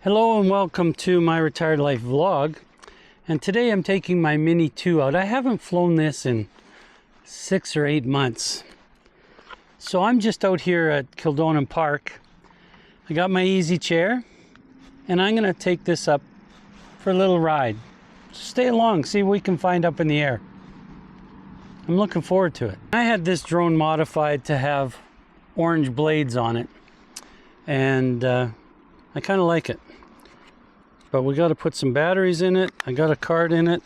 Hello and welcome to my Retired Life vlog. And today I'm taking my Mini 2 out. I haven't flown this in 6 or 8 months. So I'm just out here at Kildonan Park. I got my easy chair and I'm going to take this up for a little ride. Stay along, see what we can find up in the air. I'm looking forward to it. I had this drone modified to have orange blades on it. And I kind of like it. But we got to put some batteries in it. I got a card in it.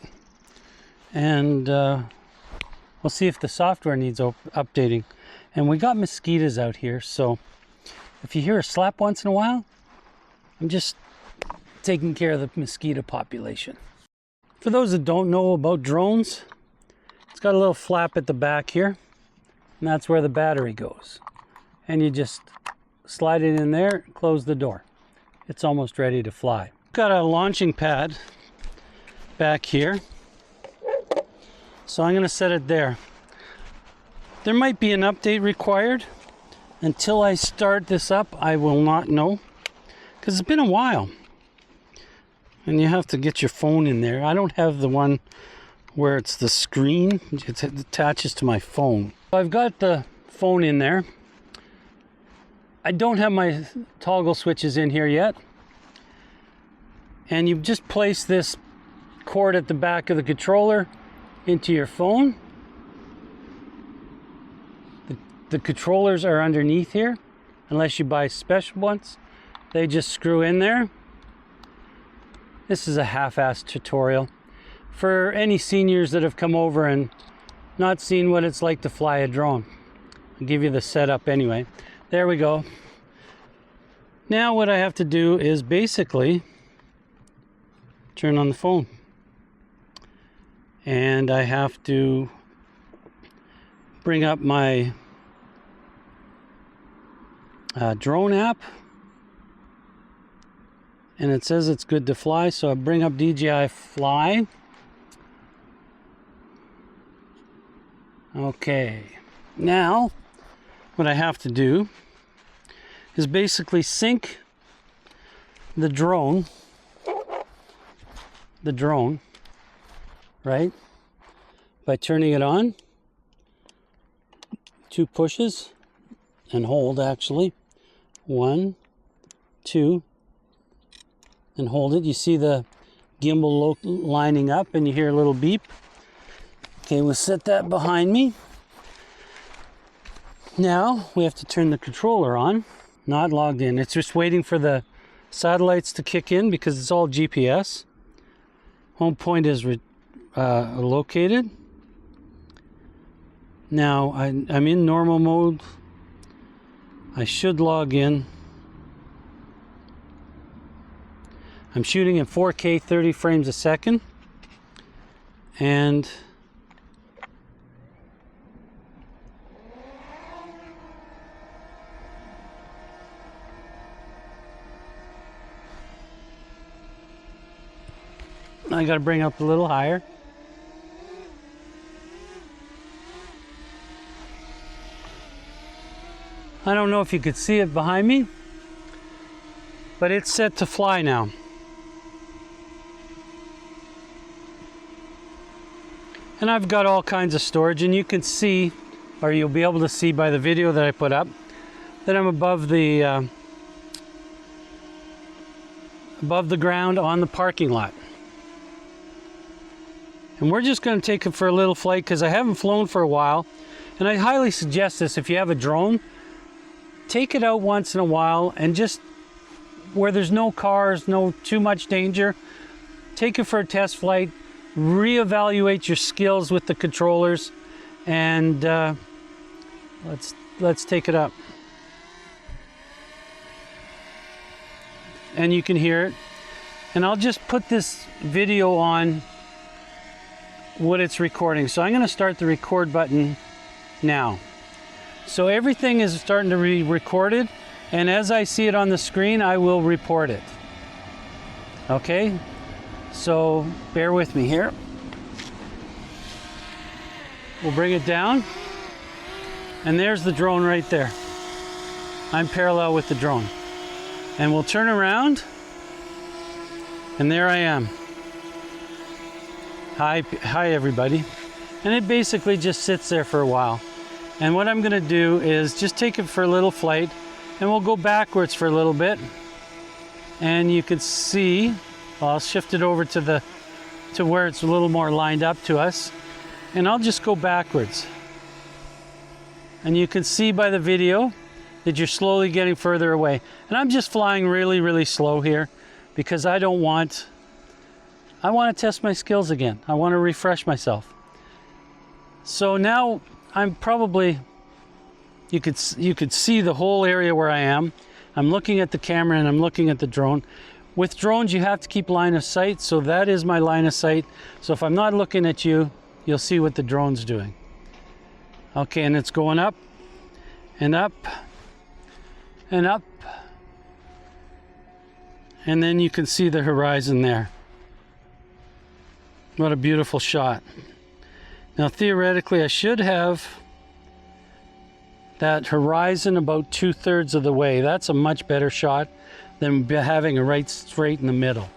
And we'll see if the software needs updating. And we got mosquitoes out here, so if you hear a slap once in a while, I'm just taking care of the mosquito population. For those that don't know about drones, it's got a little flap at the back here, and that's where the battery goes. And you just slide it in there, close the door. It's almost ready to fly. Got a launching pad back here, so I'm going to set it there. There might be an update required. Until I start this up, I will not know, because it's been a while. And you have to get your phone in there. I don't have the one where it's the screen. It attaches to my phone. I've got the phone in there. I don't have my toggle switches in here yet. And you just place this cord at the back of the controller into your phone. The controllers are underneath here, unless you buy special ones. They just screw in there. This is a half-assed tutorial for any seniors that have come over and not seen what it's like to fly a drone. I'll give you the setup anyway. There we go. Now what I have to do is basically turn on the phone. And I have to bring up my drone app, and it says it's good to fly, so I bring up DJI Fly. Okay, now what I have to do is basically sync the drone, right, by turning it on, 2 pushes and hold, actually 1, 2, and hold it. You see the gimbal lining up and you hear a little beep. Okay, we'll set that behind me. Now we have to turn the controller on. Not logged in. It's just waiting for the satellites to kick in because it's all GPS. Home point is located. Now I'm in normal mode. I should log in. I'm shooting in 4K 30 frames a second. And I got to bring up a little higher. I don't know if you could see it behind me, but it's set to fly now. And I've got all kinds of storage, and you can see, or you'll be able to see by the video that I put up, that I'm above the ground on the parking lot. And we're just going to take it for a little flight because I haven't flown for a while. And I highly suggest this if you have a drone. Take it out once in a while and just where there's no cars, no too much danger, take it for a test flight, reevaluate your skills with the controllers, and let's take it up. And you can hear it. And I'll just put this video on what it's recording. So I'm going to start the record button now. So everything is starting to be recorded, and as I see it on the screen, I will report it. Okay? So bear with me here. We'll bring it down, and there's the drone right there. I'm parallel with the drone. And we'll turn around And there I am. Hi everybody. And it basically just sits there for a while. And what I'm gonna do is just take it for a little flight, and we'll go backwards for a little bit. And you can see, well, I'll shift it over to where it's a little more lined up to us. And I'll just go backwards. And you can see by the video that you're slowly getting further away. And I'm just flying really, really slow here because I want to test my skills again. I want to refresh myself. So now I'm probably, you could see the whole area where I am. I'm looking at the camera and I'm looking at the drone. With drones, you have to keep line of sight. So that is my line of sight. So if I'm not looking at you, you'll see what the drone's doing. Okay, and it's going up and up and up. And then you can see the horizon there. What a beautiful shot. Now theoretically I should have that horizon about 2/3 of the way. That's a much better shot than having it right straight in the middle.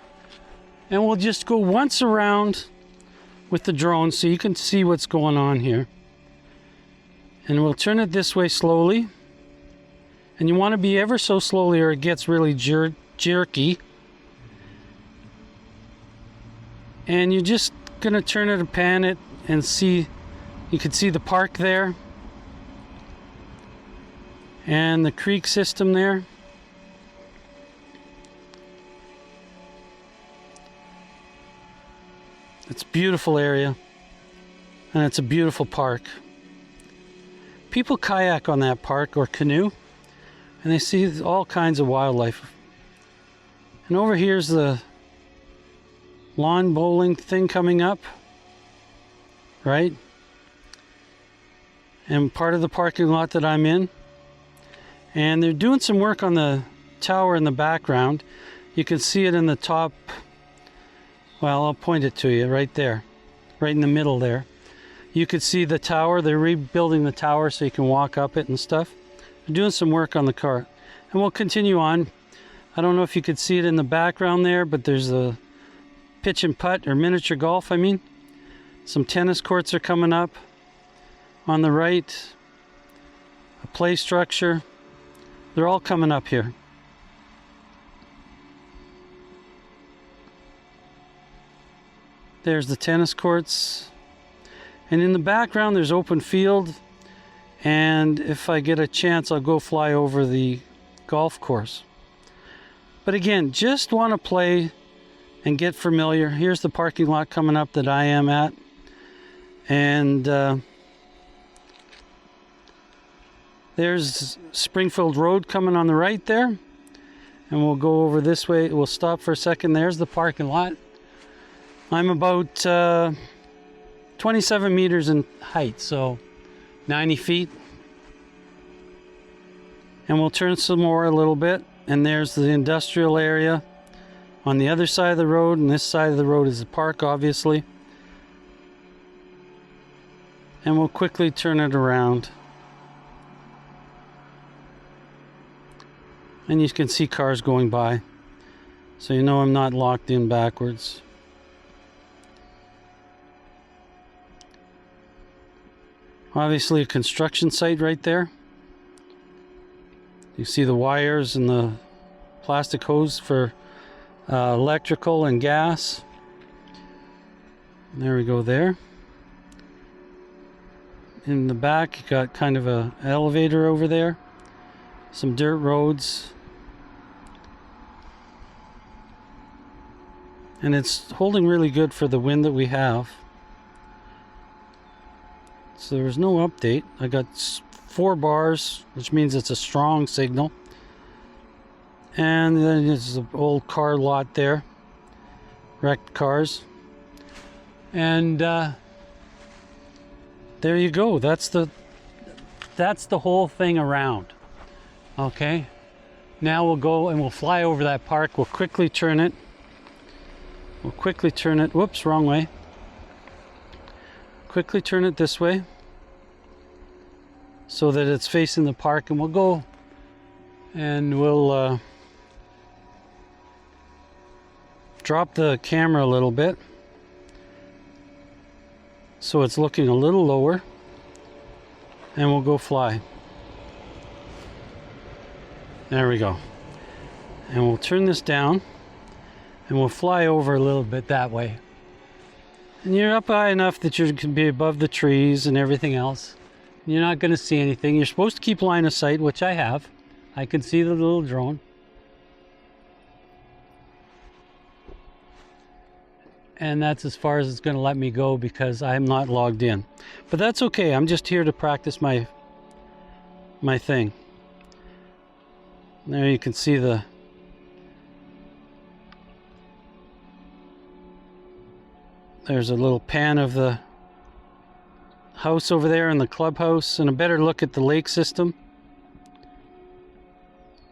And we'll just go once around with the drone so you can see what's going on here. And we'll turn it this way slowly. And you want to be ever so slowly or it gets really jerky. And you're just gonna turn it and pan it and see, you can see the park there and the creek system there. It's a beautiful area and it's a beautiful park. People kayak on that park or canoe and they see all kinds of wildlife. And over here's the lawn bowling thing coming up, right? And part of the parking lot that I'm in. And they're doing some work on the tower in the background. You can see it in the top. Well, I'll point it to you right there, right in the middle there. You could see the tower. They're rebuilding the tower so you can walk up it and stuff. They're doing some work on the car. And we'll continue on. I don't know if you could see it in the background there, but there's a pitch and putt, or miniature golf, I mean. Some tennis courts are coming up. On the right, a play structure. They're all coming up here. There's the tennis courts. And in the background, there's open field. And if I get a chance, I'll go fly over the golf course. But again, just want to play and get familiar. Here's the parking lot coming up that I am at. And there's Springfield Road coming on the right there. And we'll go over this way. We'll stop for a second. There's the parking lot. I'm about 27 meters in height, so 90 feet. And we'll turn some more a little bit. And there's the industrial area on the other side of the road, and this side of the road is the park, obviously. And we'll quickly turn it around. And you can see cars going by. So you know I'm not locked in backwards. Obviously a construction site right there. You see the wires and the plastic hose for electrical and gas. There we go there. In the back, you got kind of an elevator over there. Some dirt roads. And it's holding really good for the wind that we have. So there's no update. I got 4 bars, which means it's a strong signal. And then there's an old car lot there. Wrecked cars. And there you go. That's the whole thing around. Okay. Now we'll go and we'll fly over that park. We'll quickly turn it. Whoops, wrong way. Quickly turn it this way so that it's facing the park, and we'll go and we'll drop the camera a little bit so it's looking a little lower, and we'll go fly. There we go. And we'll turn this down and we'll fly over a little bit that way. And you're up high enough that you can be above the trees and everything else. You're not going to see anything. You're supposed to keep line of sight, which I have. I can see the little drone. And that's as far as it's going to let me go because I'm not logged in. But that's okay. I'm just here to practice my thing. There you can see there's a little pan of the house over there in the clubhouse, and a better look at the lake system.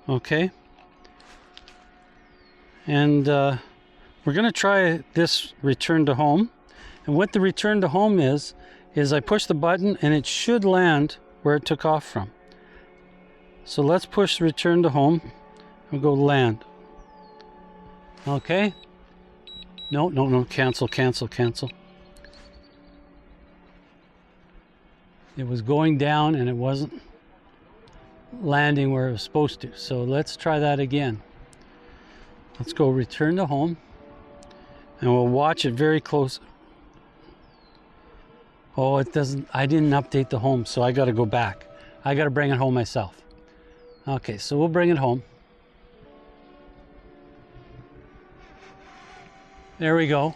Okay. And we're going to try this return to home. And what the return to home is I push the button and it should land where it took off from. So let's push return to home and go land. Okay. No, cancel. It was going down and it wasn't landing where it was supposed to. So let's try that again. Let's go return to home and we'll watch it very close. Oh, it doesn't, I didn't update the home, so I got to go back. I got to bring it home myself. Okay, so we'll bring it home. There we go.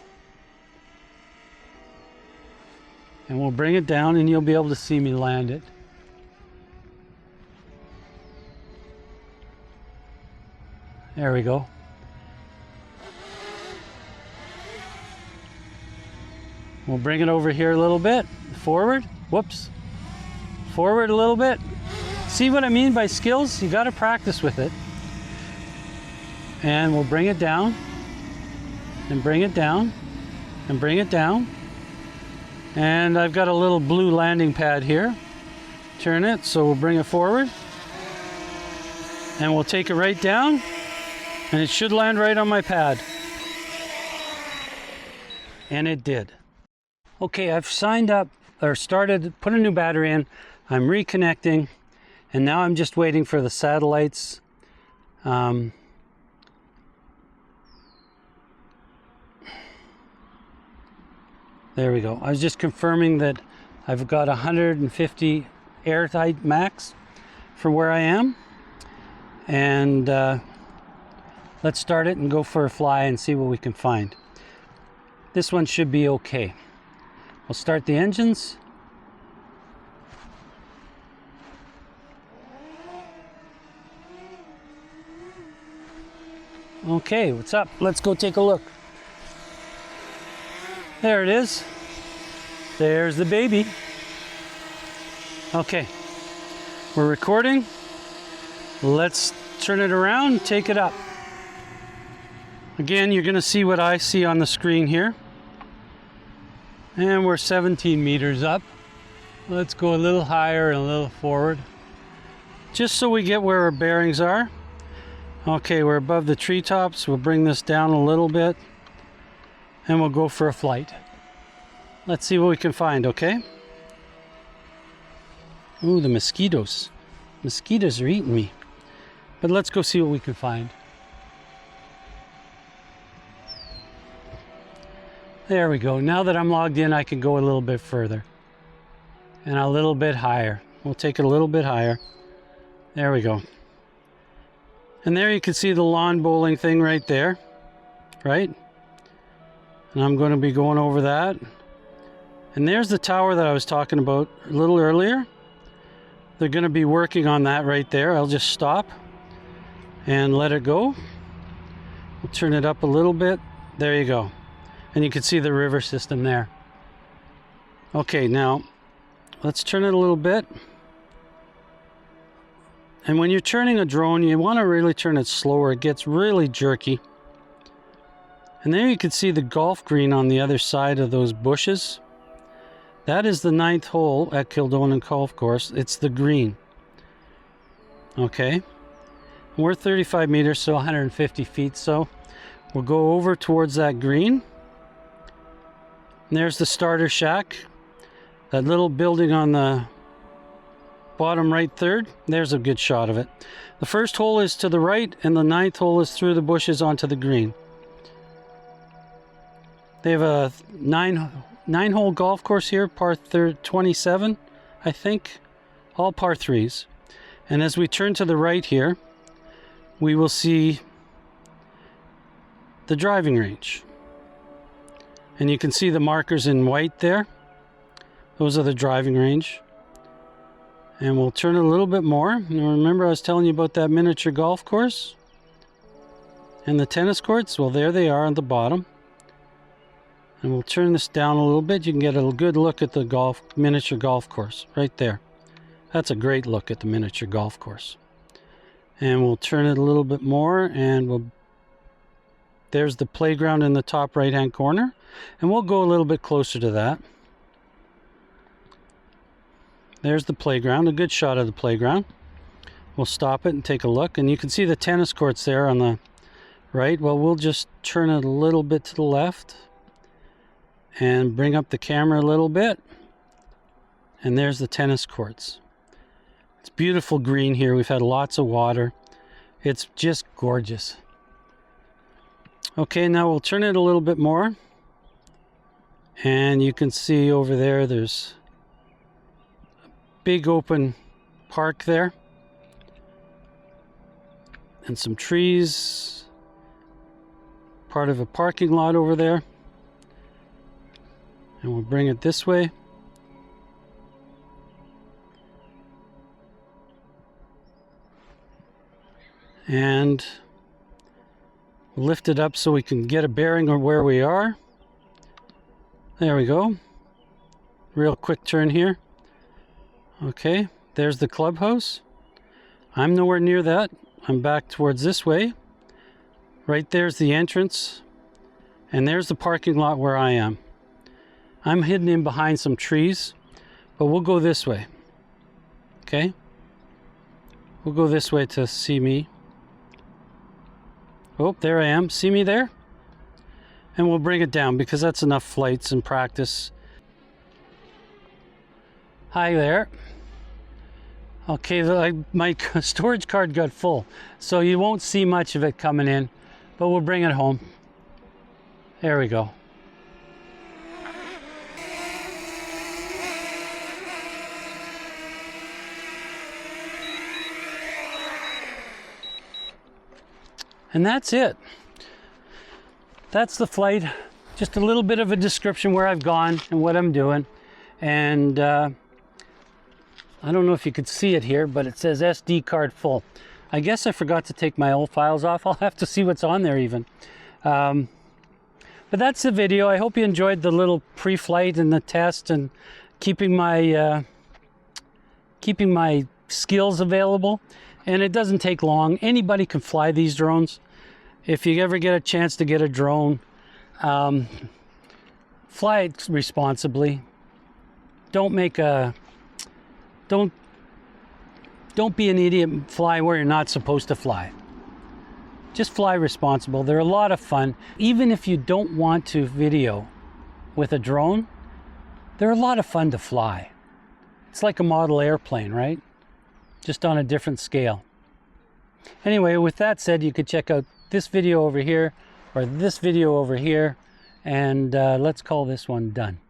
And we'll bring it down and you'll be able to see me land it. There we go. We'll bring it over here a little bit. Forward. Whoops. Forward a little bit. See what I mean by skills? You got to practice with it. And we'll bring it down. And bring it down. And bring it down. And I've got a little blue landing pad here. Turn it, so we'll bring it forward. And we'll take it right down. And it should land right on my pad. And it did. Okay, I've signed up or started, put a new battery in. I'm reconnecting. And now I'm just waiting for the satellites. There we go. I was just confirming that I've got 150 airtight max for where I am. And let's start it and go for a fly and see what we can find. This one should be okay. We'll start the engines. Okay, what's up? Let's go take a look. There it is. There's the baby. Okay, we're recording. Let's turn it around, take it up. Again, you're gonna see what I see on the screen here. And we're 17 meters up. Let's go a little higher and a little forward, just so we get where our bearings are. Okay, we're above the treetops. We'll bring this down a little bit and we'll go for a flight. Let's see what we can find, okay? Ooh, the mosquitoes. Mosquitoes are eating me. But let's go see what we can find. There we go. Now that I'm logged in, I can go a little bit further. And a little bit higher. We'll take it a little bit higher. There we go. And there you can see the lawn bowling thing right there. Right? And I'm going to be going over that. And there's the tower that I was talking about a little earlier. They're going to be working on that right there. I'll just stop and let it go. We'll turn it up a little bit. There you go. And you can see the river system there. Okay, now let's turn it a little bit. And when you're turning a drone, you want to really turn it slower. It gets really jerky. And there you can see the golf green on the other side of those bushes. That is the 9th hole at Kildonan Golf Course. It's the green. Okay. We're 35 meters, so 150 feet. So We'll go over towards that green. And there's the starter shack. That little building on the bottom right third. There's a good shot of it. The first hole is to the right, and the 9th hole is through the bushes onto the green. They have a nine-hole golf course here, par 27, I think. All par 3s. And as we turn to the right here, we will see the driving range. And you can see the markers in white there. Those are the driving range. And we'll turn it a little bit more. And remember I was telling you about that miniature golf course? And the tennis courts? Well, there they are on the bottom. And we'll turn this down a little bit. You can get a good look at the miniature golf course right there. That's a great look at the miniature golf course. And we'll turn it a little bit more, and there's the playground in the top right hand corner. And we'll go a little bit closer to that. There's the playground, a good shot of the playground. We'll stop it and take a look, and you can see the tennis courts there on the right. Well, we'll just turn it a little bit to the left and bring up the camera a little bit, and there's the tennis courts. It's beautiful green here. We've had lots of water. It's just gorgeous. Okay, now we'll turn it a little bit more, and you can see over there there's big open park there and some trees, part of a parking lot over there. And we'll bring it this way. And lift it up so we can get a bearing of where we are. There we go. Real quick turn here. Okay, there's the clubhouse. I'm nowhere near that. I'm back towards this way. Right there's the entrance. And there's the parking lot where I am. I'm hidden in behind some trees, but we'll go this way. Okay? We'll go this way to see me. Oh, there I am. See me there? And we'll bring it down because that's enough flights and practice. Hi there. Okay, my storage card got full, so you won't see much of it coming in, but we'll bring it home. There we go. And that's it. That's the flight. Just a little bit of a description where I've gone and what I'm doing. And I don't know if you could see it here, but it says SD card full. I guess I forgot to take my old files off. I'll have to see what's on there even. But that's the video. I hope you enjoyed the little pre-flight and the test and keeping my skills available. And it doesn't take long. Anybody can fly these drones. If you ever get a chance to get a drone, fly it responsibly. Don't be an idiot and fly where you're not supposed to fly. Just fly responsible. They're a lot of fun. Even if you don't want to video with a drone, they're a lot of fun to fly. It's like a model airplane, right? Just on a different scale. Anyway, with that said, you could check out this video over here or this video over here, and let's call this one done.